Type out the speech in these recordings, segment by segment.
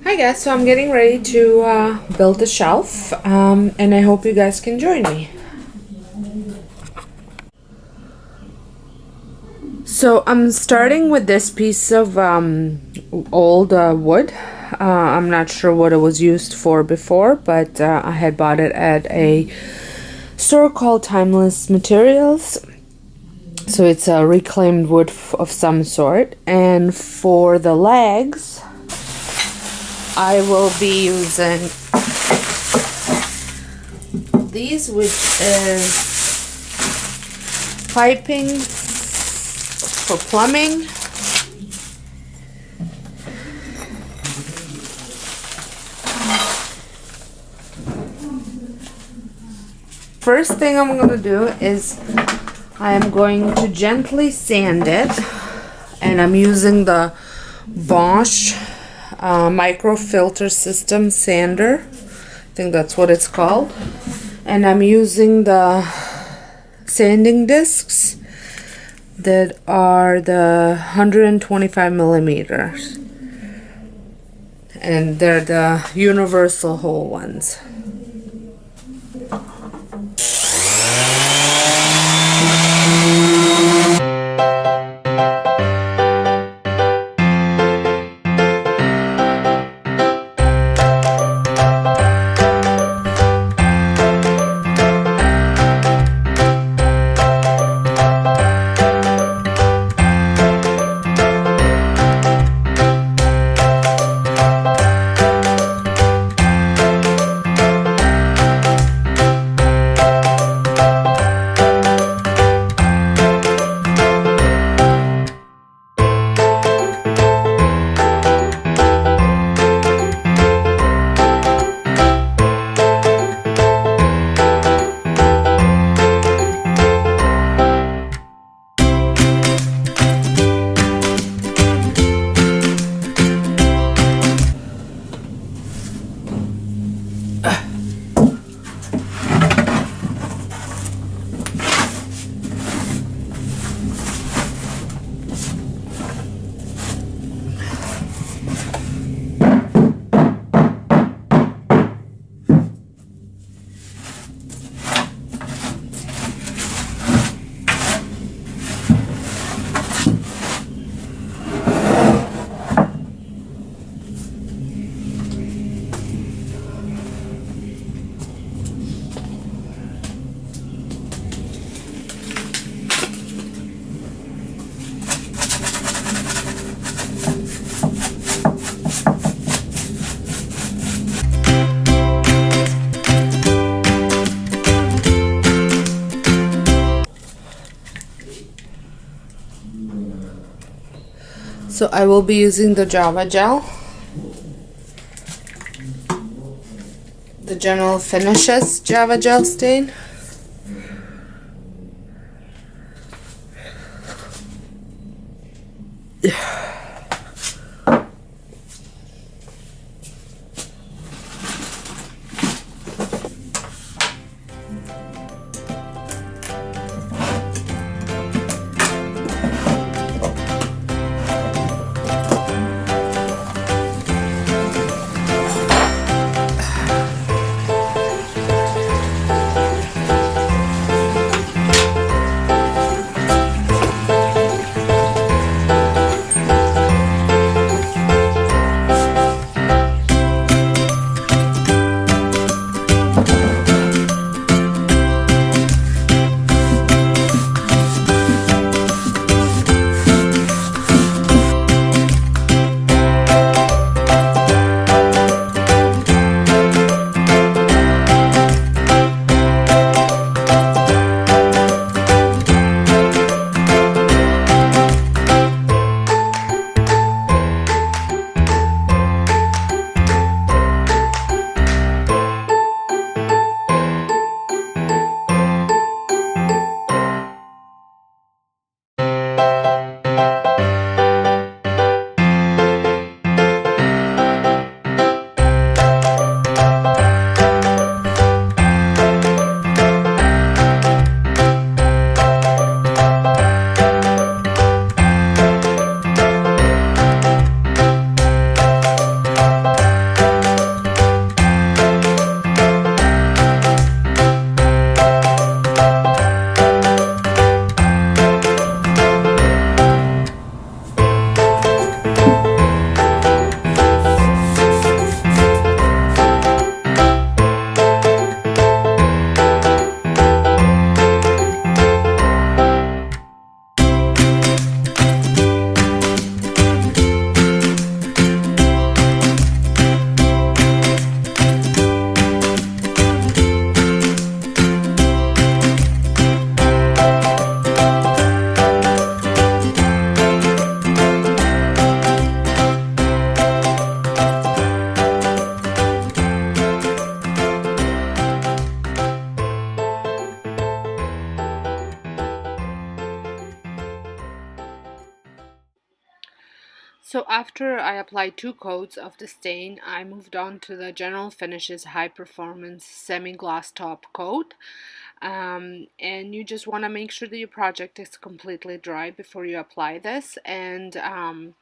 Hi guys, so I'm getting ready to build a shelf and I hope you guys can join me. So I'm starting with this piece of old wood. I'm not sure what it was used for before, but I had bought it at a store called Timeless Materials. So it's a reclaimed wood of some sort, and for the legs I will be using these, which is piping for plumbing. First thing I'm going to do is I am going to gently sand it, and I'm using the Bosch microfilter system sander. I think that's what it's called. And I'm using the sanding discs that are the 125 millimeters. And they're the universal hole ones. So I will be using the Java gel, the General Finishes Java gel stain. So after I applied 2 coats of the stain, I moved on to the General Finishes High Performance Semi-Gloss Top Coat. And you just want to make sure that your project is completely dry before you apply this. And I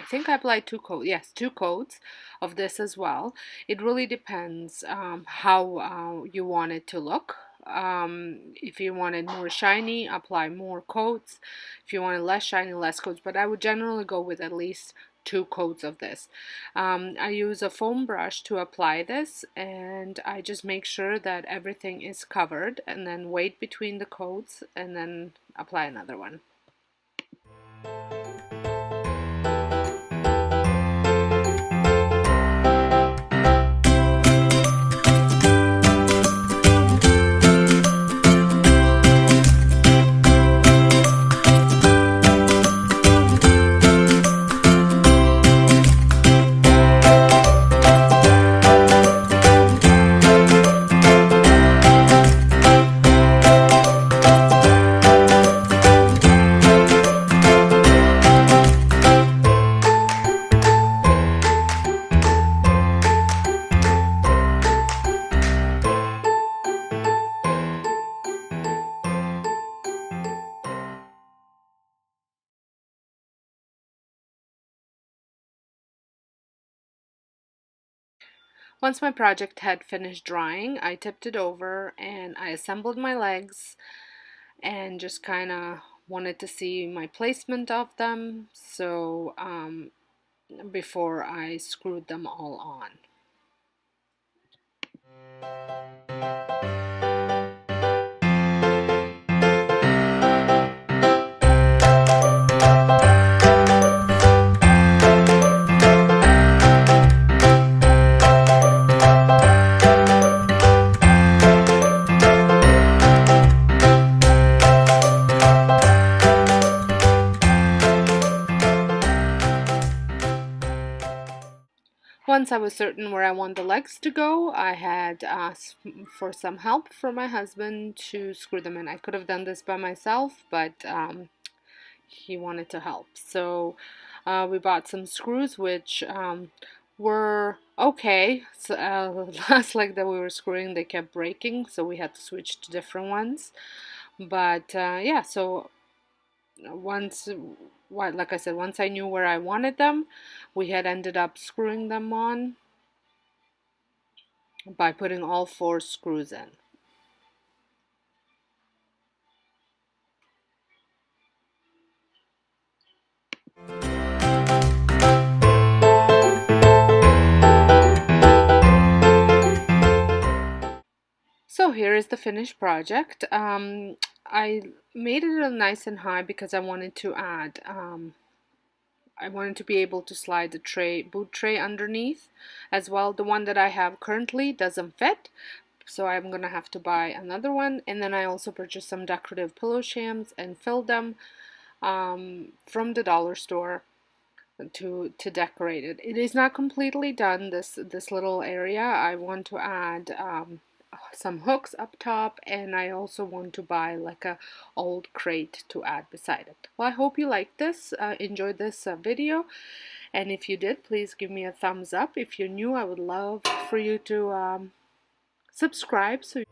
think I applied 2 coats. Yes, 2 coats of this as well. It really depends how you want it to look. If you want it more shiny, apply more coats. If you want it less shiny, less coats. But I would generally go with at least 2 coats of this. I use a foam brush to apply this, and I just make sure that everything is covered, and then wait between the coats and then apply another one. Once my project had finished drying, I tipped it over and I assembled my legs and just kind of wanted to see my placement of them, so before I screwed them all on. Once I was certain where I want the legs to go, I had asked for some help from my husband to screw them in. I could have done this by myself, but he wanted to help. So we bought some screws, which were okay. So, last leg that we were screwing, they kept breaking, so we had to switch to different ones. But yeah, so like I said, once I knew where I wanted them, we had ended up screwing them on by putting all 4 screws in. So here is the finished project. I made it nice and high because I wanted to add I wanted to be able to slide the boot tray underneath as well. The one that I have currently doesn't fit, so I'm gonna have to buy another one. And then I also purchased some decorative pillow shams and filled them from the dollar store to decorate it. It is not completely done, this little area. I want to add some hooks up top, and I also want to buy like a old crate to add beside it. Well, I hope you liked this, enjoyed this video, and if you did, please give me a thumbs up. If you're new, I would love for you to subscribe so